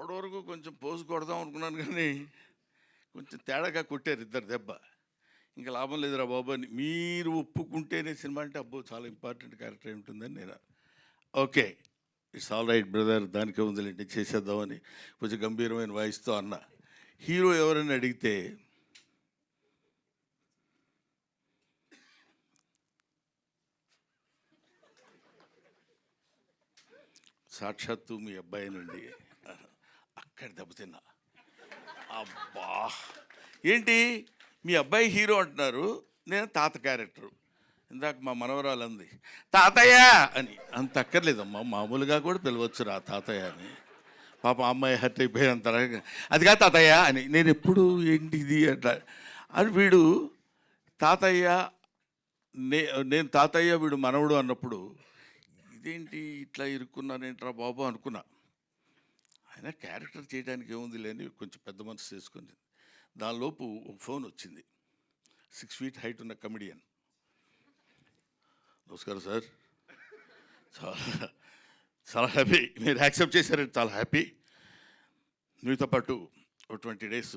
అప్పటి వరకు కొంచెం పోజు కొడదాం అనుకున్నాను కానీ కొంచెం తేడాగా కొట్టారు ఇద్దరు దెబ్బ. ఇంకా లాభం లేదురా బాబు అని. మీరు ఒప్పుకుంటేనే సినిమా అంటే అబ్బో చాలా ఇంపార్టెంట్ క్యారెక్టర్ ఉంటుందని నేను okay it's all right brother, దానికే ఉందిలేండి చేసేద్దామని కొంచెం గంభీరమైన వాయిస్తో అన్న. హీరో ఎవరైనా అడిగితే సాక్షాత్తు మీ అబ్బాయినండి. అక్కడ దెబ్బతిన్నా. అబ్బా ఏంటి మీ అబ్బాయి హీరో అంటున్నారు, నేను తాత క్యారెక్టరు. ఇందాక మా మనవరాలు అంది తాతయ్య అని. అంత అక్కర్లేదమ్మా, మామూలుగా కూడా పిలవచ్చు రా తాతయ్య అని. పాప అమ్మాయి హర్ట్ అయిపోయినంత అది కాదు తాతయ్య అని. నేను ఎప్పుడు ఏంటి ఇది అట్లా అని వీడు తాతయ్య నేను తాతయ్య వీడు మనవడు అన్నప్పుడు ఇదేంటి ఇట్లా ఇరుక్కున్నానేంట్రా బాబు అనుకున్నా. ఆయన క్యారెక్టర్ చేయడానికి ఏముంది లేని కొంచెం పెద్ద మనసు చేసుకుంది. దానిలోపు ఒక ఫోన్ వచ్చింది. 6 feet హైట్ ఉన్న కమెడియన్. నమస్కారం సార్, చాలా చాలా హ్యాపీ మీరు యాక్సెప్ట్ చేశారంటే చాలా హ్యాపీ. మీతో పాటు ఒక 20 days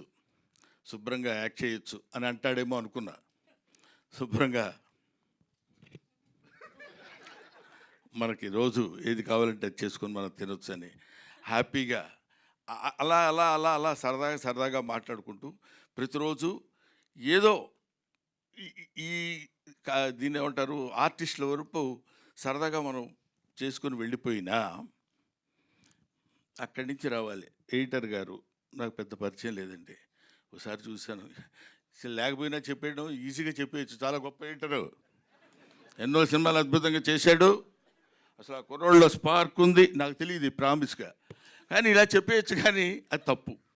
శుభ్రంగా యాక్ట్ చేయొచ్చు అని అంటాడేమో అనుకున్నా. శుభ్రంగా మనకి రోజు ఏది కావాలంటే అది చేసుకొని మనం తినొచ్చు అని హ్యాపీగా అలా అలా అలా అలా సరదాగా సరదాగా మాట్లాడుకుంటూ ప్రతిరోజు ఏదో ఈ దీన్ని ఏమంటారు ఆర్టిస్టుల వరకు సరదాగా మనం చేసుకొని వెళ్ళిపోయినా అక్కడి నుంచి రావాలి. ఎడిటర్ గారు నాకు పెద్ద పరిచయం లేదండి. ఒకసారి చూశాను, లేకపోయినా చెప్పేయడం ఈజీగా చెప్పేయచ్చు. చాలా గొప్ప ఎడిటరు, ఎన్నో సినిమాలు అద్భుతంగా చేశాడు. అసలు ఆ కుర్రోళ్ళలో స్పార్క్ ఉంది, నాకు తెలియదు ప్రామిస్గా. కానీ ఇలా చెప్పేయచ్చు, కానీ అది తప్పు.